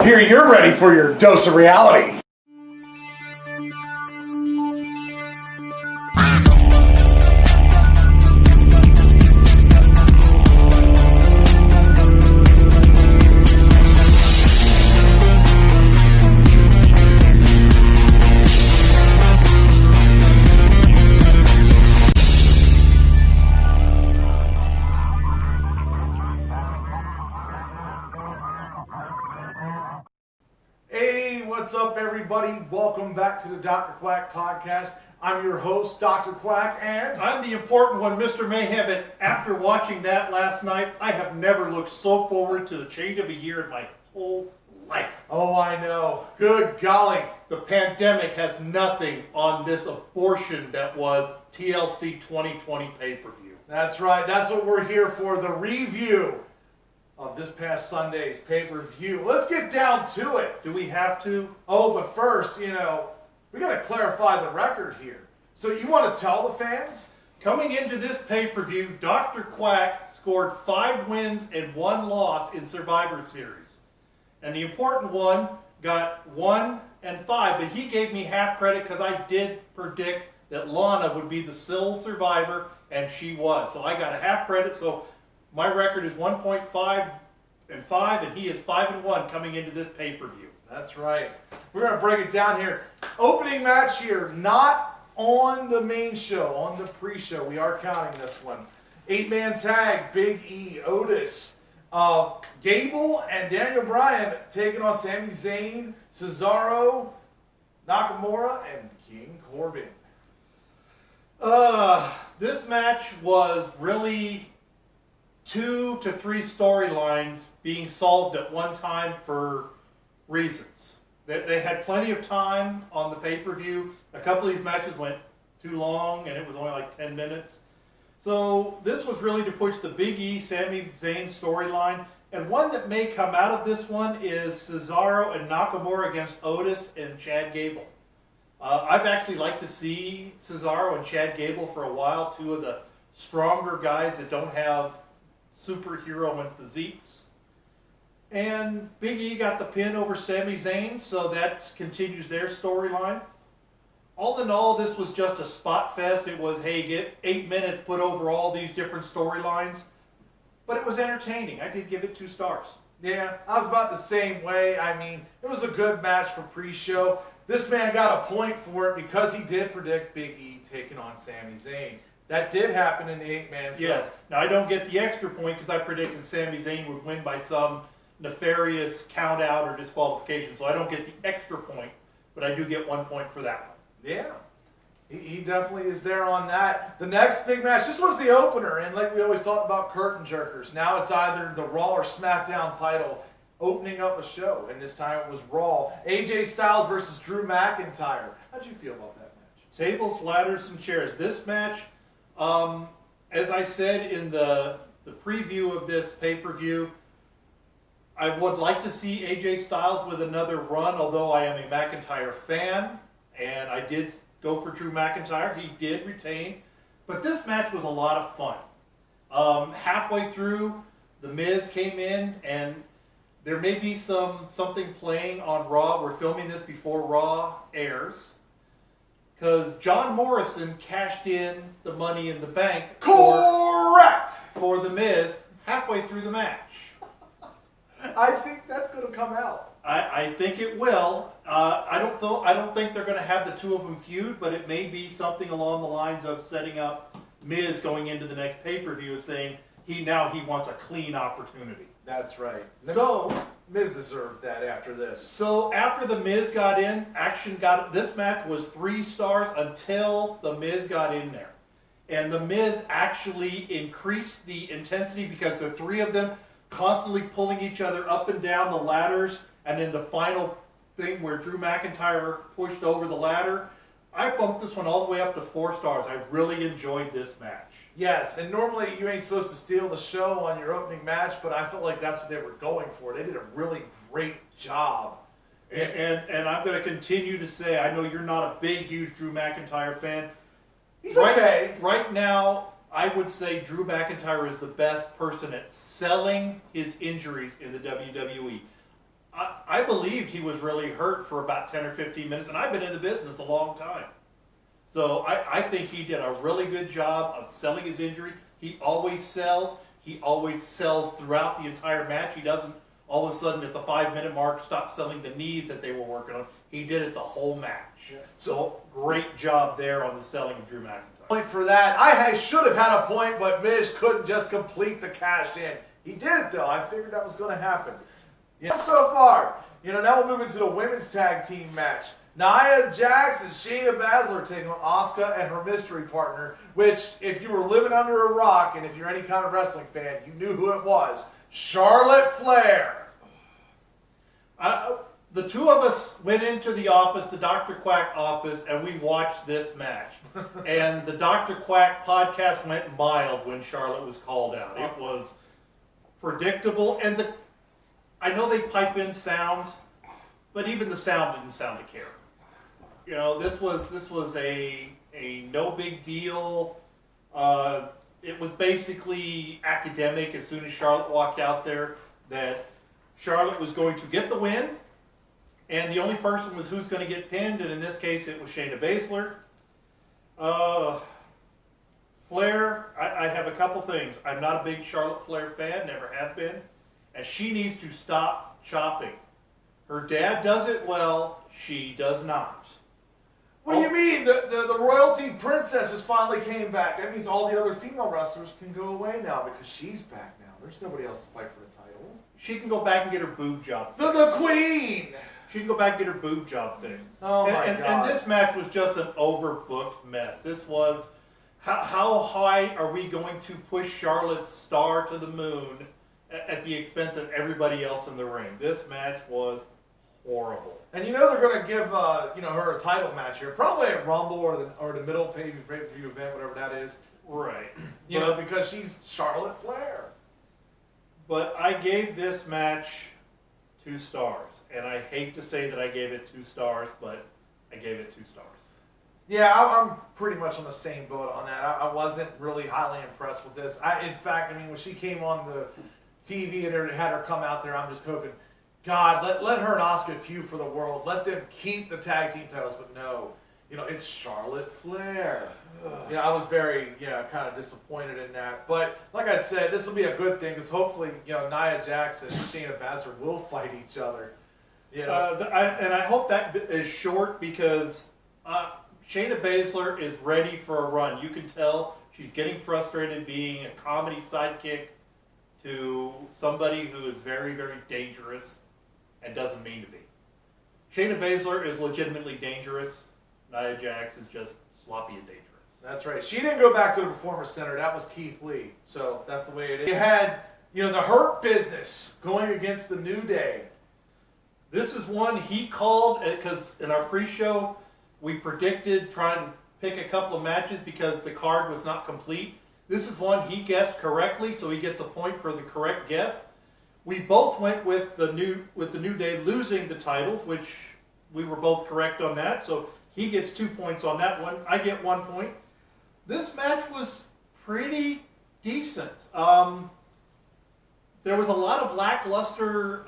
Here, you're ready for your dose of reality. What's up, everybody? Welcome back to the Dr. Quack podcast. I'm your host, Dr. Quack, and I'm the important one, Mr. Mayhem. And after watching that last night, I have never looked so forward to the change of a year in my whole life. Oh, I know. Good golly. The pandemic has nothing on this abortion that was TLC 2020 pay-per-view. That's right. That's what we're here for, the review of this past Sunday's pay-per-view. Let's get down to it. Do we have to? Oh, but first, we got to clarify the record here. So you want to tell the fans? Coming into this pay-per-view, Dr. Quack scored 5 wins and 1 loss in Survivor Series. And the important one got 1 and 5, but he gave me half credit because I did predict that Lana would be the sole survivor, and she was. So I got a half credit, so my record is 1.5 and 5, and he is 5 and 1 coming into this pay-per-view. That's right. We're going to break it down here. Opening match here, not on the main show, on the pre-show. We are counting this one. 8-man tag, Big E, Otis, Gable, and Daniel Bryan taking on Sami Zayn, Cesaro, Nakamura, and King Corbin. This match was really 2 to 3 storylines being solved at one time for reasons. They had plenty of time on the pay-per-view. A couple of these matches went too long, and it was only like 10 minutes. So this was really to push the Big E, Sami Zayn storyline. And one that may come out of this one is Cesaro and Nakamura against Otis and Chad Gable. I've actually liked to see Cesaro and Chad Gable for a while, 2 of the stronger guys that don't have superhero and physiques. And Big E got the pin over Sami Zayn, so that continues their storyline. All in all, this was just a spot fest. It was, hey, get 8 minutes, put over all these different storylines. But it was entertaining. I did give it 2 stars. Yeah, I was about the same way. I mean, it was a good match for pre-show. This man got a point for it because he did predict Big E taking on Sami Zayn. That did happen in the 8-man. Yes. Now, I don't get the extra point because I predicted Sami Zayn would win by some nefarious count-out or disqualification. So I don't get the extra point, but I do get 1 point for that one. Yeah. He definitely is there on that. The next big match, this was the opener, and like we always talked about curtain jerkers, now it's either the Raw or SmackDown title opening up a show, and this time it was Raw. AJ Styles versus Drew McIntyre. How'd you feel about that match? Tables, ladders, and chairs. This match, as I said in the preview of this pay-per-view, I would like to see AJ Styles with another run, although I am a McIntyre fan, and I did go for Drew McIntyre. He did retain, but this match was a lot of fun. Halfway through, The Miz came in, and there may be something playing on Raw. We're filming this before Raw airs, because John Morrison cashed in the Money in the Bank for The Miz halfway through the match. I think that's going to come out. I think it will. I don't think they're going to have the 2 of them feud, but it may be something along the lines of setting up Miz going into the next pay-per-view, saying he wants a clean opportunity. That's right. So Miz deserved that after this. So after the Miz got in, this match was 3 stars until the Miz got in there, and the Miz actually increased the intensity because the 3 of them constantly pulling each other up and down the ladders. And then the final thing where Drew McIntyre pushed over the ladder, I bumped this one all the way up to 4 stars. I really enjoyed this match. Yes, and normally you ain't supposed to steal the show on your opening match, but I felt like that's what they were going for. They did a really great job. And I'm going to continue to say, I know you're not a big, huge Drew McIntyre fan. He's okay. Right now, I would say Drew McIntyre is the best person at selling his injuries in the WWE. I I believed he was really hurt for about 10 or 15 minutes, and I've been in the business a long time. So I think he did a really good job of selling his injury. He always sells. He always sells throughout the entire match. He doesn't all of a sudden at the 5-minute mark stop selling the knee that they were working on. He did it the whole match. Yeah. So great job there on the selling of Drew McIntyre. Point for that. I should have had a point, but Miz couldn't just complete the cash in. He did it though. I figured that was going to happen. Yeah. So far, now we'll move into the women's tag team match. Nia Jax and Shayna Baszler taking on Asuka and her mystery partner, which, if you were living under a rock and if you're any kind of wrestling fan, you knew who it was. Charlotte Flair. The two of us went into the office, the Dr. Quack office, and we watched this match. And the Dr. Quack podcast went mild when Charlotte was called out. It was predictable, and I know they pipe in sounds, but even the sound didn't sound to care. This was a no big deal. It was basically academic as soon as Charlotte walked out there that Charlotte was going to get the win, and the only person was who's going to get pinned, and in this case it was Shayna Baszler. Flair, I have a couple things. I'm not a big Charlotte Flair fan, never have been, and she needs to stop chopping. Her dad does it well, she does not. What do you mean? The royalty princesses finally came back. That means all the other female wrestlers can go away now because she's back now. There's nobody else to fight for the title. She can go back and get her boob job. The queen! She can go back and get her boob job thing. Oh my God. And this match was just an overbooked mess. This was, how high are we going to push Charlotte's star to the moon at the expense of everybody else in the ring? This match was horrible. And they're going to give her a title match here, probably at Rumble or the middle pay-per-view event, whatever that is. Right. Because she's Charlotte Flair. But I gave this match 2 stars, and I hate to say that I gave it 2 stars, but I gave it 2 stars. Yeah, I'm pretty much on the same boat on that. I wasn't really highly impressed with this. In fact, when she came on the TV and had her come out there, I'm just hoping, God, let her and Asuka feud for the world. Let them keep the tag team titles, but no. It's Charlotte Flair. I was very, kind of disappointed in that. But like I said, this will be a good thing because hopefully, Nia Jax and Shayna Baszler will fight each other. And I hope that is short because Shayna Baszler is ready for a run. You can tell she's getting frustrated being a comedy sidekick to somebody who is very, very dangerous and doesn't mean to be. Shayna Baszler is legitimately dangerous. Nia Jax is just sloppy and dangerous. That's right. She didn't go back to the Performance Center. That was Keith Lee. So that's the way it is. You had, the Hurt Business going against the New Day. This is one he called, because in our pre-show, we predicted trying to pick a couple of matches because the card was not complete. This is one he guessed correctly, so he gets a point for the correct guess. We both went with the New Day losing the titles, which we were both correct on that. So he gets 2 points on that one. I get 1 point. This match was pretty decent. There was a lot of lackluster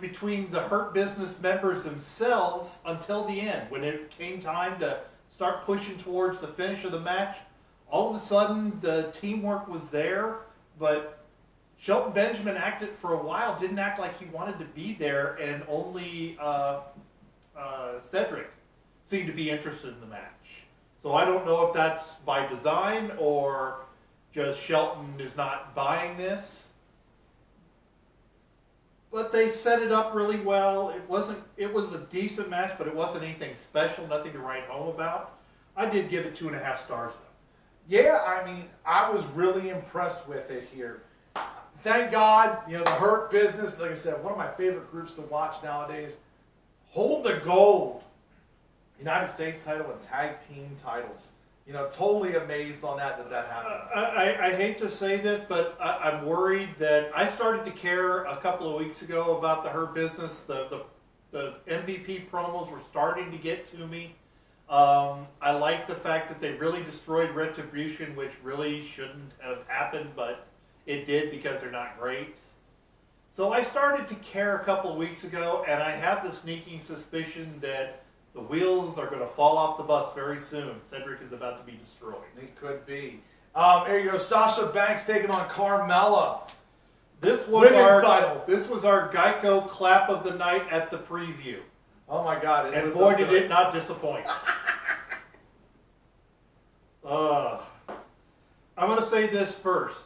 between the Hurt Business members themselves until the end. When it came time to start pushing towards the finish of the match, all of a sudden the teamwork was there, but Shelton Benjamin acted for a while, didn't act like he wanted to be there, and only Cedric seemed to be interested in the match. So I don't know if that's by design or just Shelton is not buying this. But they set it up really well. It was a decent match, but it wasn't anything special, nothing to write home about. I did give it 2.5 stars though. Yeah, I was really impressed with it here. Thank God, the Hurt Business, like I said, one of my favorite groups to watch nowadays. Hold the gold. United States title and tag team titles. Totally amazed on that happened. I hate to say this, but I'm worried that I started to care a couple of weeks ago about the Hurt Business. The MVP promos were starting to get to me. I like the fact that they really destroyed Retribution, which really shouldn't have happened, but it did because they're not great. So I started to care a couple of weeks ago, and I have the sneaking suspicion that the wheels are going to fall off the bus very soon. Cedric is about to be destroyed. It could be. There you go. Sasha Banks taking on Carmella. This was Women's title. This was our Geico clap of the night at the preview. Oh my God! And boy, did it not disappoint. I'm going to say this first.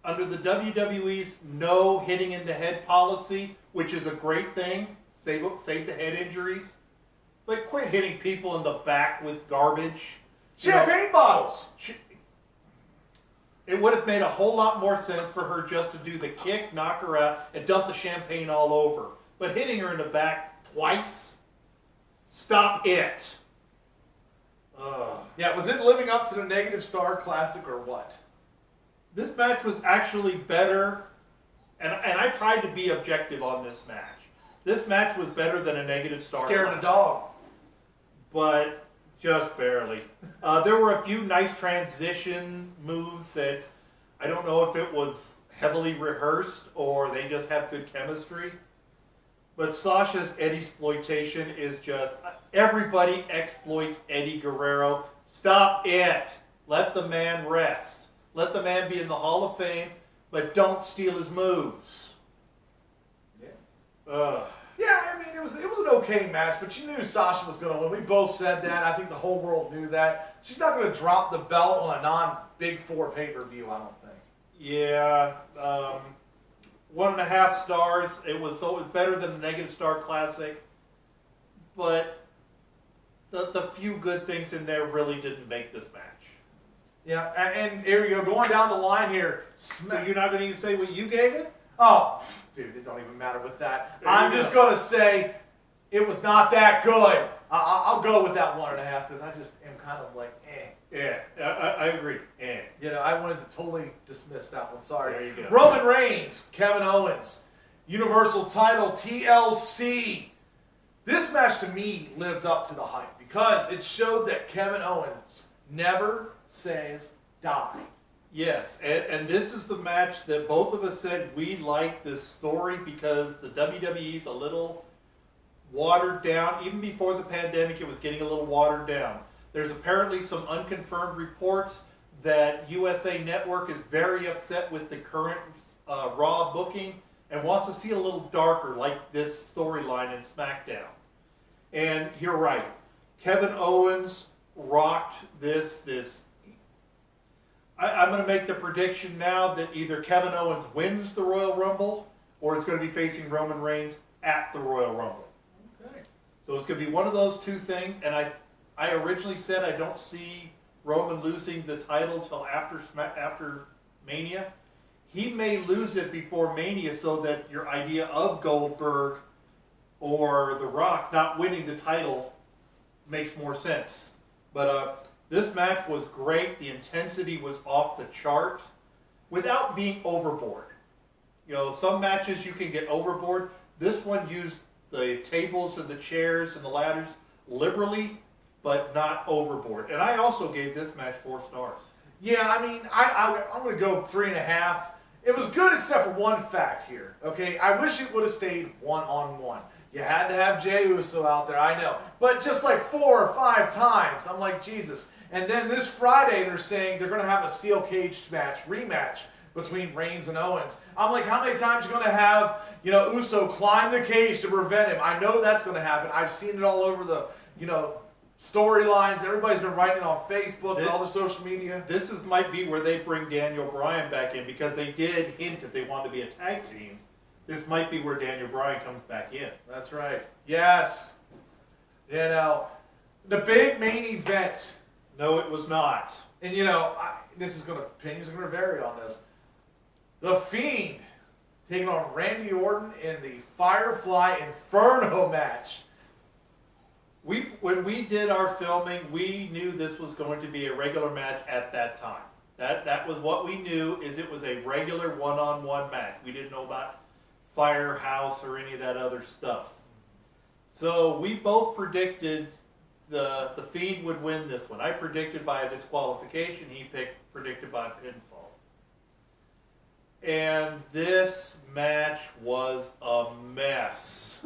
Under the WWE's no hitting in the head policy, which is a great thing, save the head injuries, but quit hitting people in the back with garbage. Champagne bottles. It would have made a whole lot more sense for her just to do the kick, knock her out, and dump the champagne all over. But hitting her in the back twice? Stop it. Yeah, was it living up to the Negative Star Classic or what? This match was actually better, and I tried to be objective on this match. This match was better than a Negative Star Scared Classic. the dog. But just barely. There were a few nice transition moves that I don't know if it was heavily rehearsed or they just have good chemistry. But Sasha's Eddie-sploitation is just, everybody exploits Eddie Guerrero. Stop it. Let the man rest. Let the man be in the Hall of Fame, but don't steal his moves. Yeah. Yeah, I mean, it was an okay match, but you knew Sasha was going to win. We both said that. I think the whole world knew that. She's not going to drop the belt on a non-Big Four pay-per-view, I don't think. Yeah, 1.5 stars. It was better than the Negative Star Classic, but the few good things in there really didn't make this match. Yeah, and here we go, going down the line here. So you're not going to even say what you gave it? Oh, dude, it don't even matter with that. I'm just go. going to say it was not that good. I'll go with that 1.5 because I just am kind of like, eh. Yeah, I agree. Eh. You know, I wanted to totally dismiss that one. Sorry. There you go. Roman Reigns, Kevin Owens, Universal title, TLC. This match to me lived up to the hype because it showed that Kevin Owens never says die. Yes, and this is the match that both of us said we like this story because the WWE's a little watered down. Even before the pandemic, it was getting a little watered down. There's apparently some unconfirmed reports that USA Network is very upset with the current Raw booking and wants to see it a little darker, like this storyline in SmackDown. And you're right, Kevin Owens rocked this. I'm going to make the prediction now that either Kevin Owens wins the Royal Rumble or it's going to be facing Roman Reigns at the Royal Rumble. Okay. So it's going to be one of those two things, and I originally said I don't see Roman losing the title till after Mania. He may lose it before Mania so that your idea of Goldberg or The Rock not winning the title makes more sense. But this match was great. The intensity was off the chart without being overboard. You know, some matches you can get overboard. This one used the tables and the chairs and the ladders liberally, but not overboard. And I also gave this match 4 stars. Yeah, I mean, I'm going to go 3.5. It was good except for one fact here, okay? I wish it would have stayed 1-on-1. You had to have Jey Uso out there, I know. But just like 4 or 5 times, I'm like, Jesus. And then this Friday, they're saying they're going to have a steel cage rematch between Reigns and Owens. I'm like, how many times are you going to have, Uso climb the cage to prevent him? I know that's going to happen. I've seen it all over the, storylines. Everybody's been writing it on Facebook and all the social media. This might be where they bring Daniel Bryan back in because they did hint that they wanted to be a tag team. This might be where Daniel Bryan comes back in. That's right. Yes. The big main event. No, it was not. And opinions are going to vary on this. The Fiend taking on Randy Orton in the Firefly Inferno match. When we did our filming, we knew this was going to be a regular match at that time. That was what we knew, is it was a regular one-on-one match. We didn't know about Firehouse or any of that other stuff. So we both predicted the Fiend would win this one. I predicted by a disqualification. He predicted by a pinfall. And this match was a mess.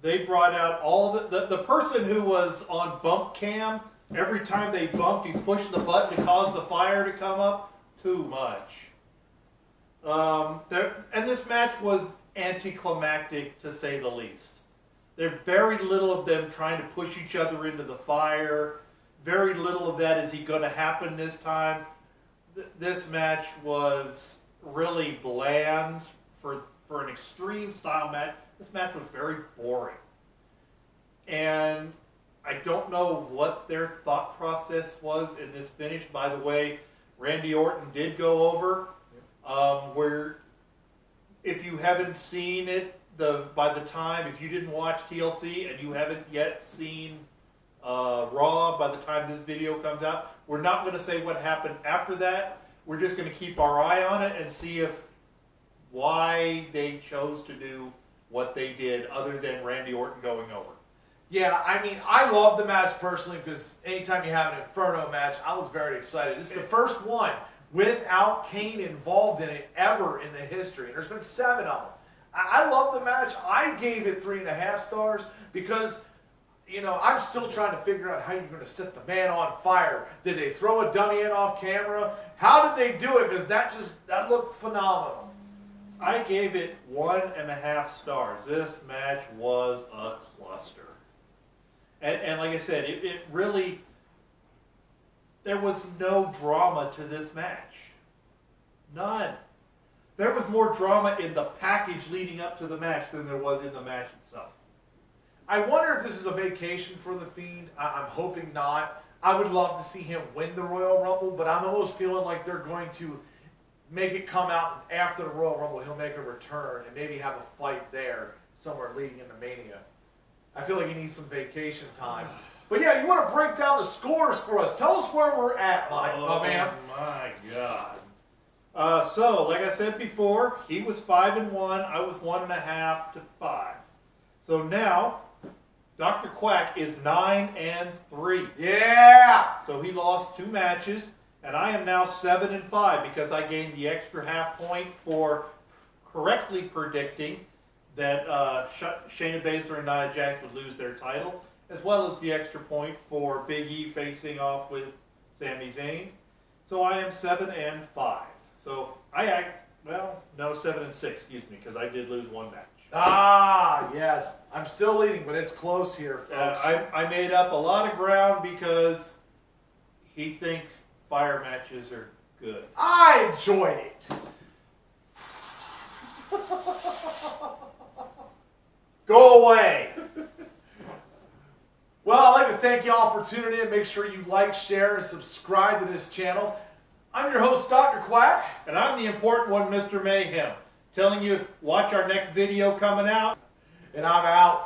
They brought out all the person who was on bump cam. Every time they bumped, he's pushing the button to cause the fire to come up. Too much. And this match was anticlimactic, to say the least. There's very little of them trying to push each other into the fire. Very little of that is going to happen this time. This match was really bland for an extreme style match. This match was very boring. And I don't know what their thought process was in this finish. By the way, Randy Orton did go over. Where if you haven't seen it, by the time, if you didn't watch TLC and you haven't yet seen Raw by the time this video comes out, we're not going to say what happened after that. We're just going to keep our eye on it and see why they chose to do what they did, other than Randy Orton going over. Yeah, I mean, I love the match personally because anytime you have an Inferno match, I was very excited. This is the first one without Kane involved in it ever in the history. And there's been 7 of them. I love the match. I gave it 3.5 stars because, you know, I'm still trying to figure out how you're going to set the man on fire. Did they throw a dummy in off camera? How did they do it? Because that looked phenomenal. I gave it 1.5 stars. This match was a cluster. And like I said, it really, there was no drama to this match. None. There was more drama in the package leading up to the match than there was in the match itself. I wonder if this is a vacation for The Fiend. I'm hoping not. I would love to see him win the Royal Rumble, but I'm almost feeling like they're going to make it come out after the Royal Rumble. He'll make a return and maybe have a fight there somewhere leading into Mania. I feel like he needs some vacation time. But yeah, you want to break down the scores for us. Tell us where we're at, my man. Oh my God. So, like I said before, he was 5-1. I was 1.5 to 5. So now, Dr. Quack is 9-3. Yeah! So he lost 2 matches, and I am now 7-5 because I gained the extra half point for correctly predicting that Shayna Baszler and Nia Jax would lose their title, as well as the extra point for Big E facing off with Sami Zayn. So I am 7-5. So no, 7-6, excuse me, because I did lose 1 match. Ah, yes. I'm still leading, but it's close here, folks. I made up a lot of ground because he thinks fire matches are good. I enjoyed it. Go away. Well, I'd like to thank you all for tuning in. Make sure you like, share, and subscribe to this channel. I'm your host, Dr. Quack. And I'm the important one, Mr. Mayhem, telling you, watch our next video coming out. And I'm out.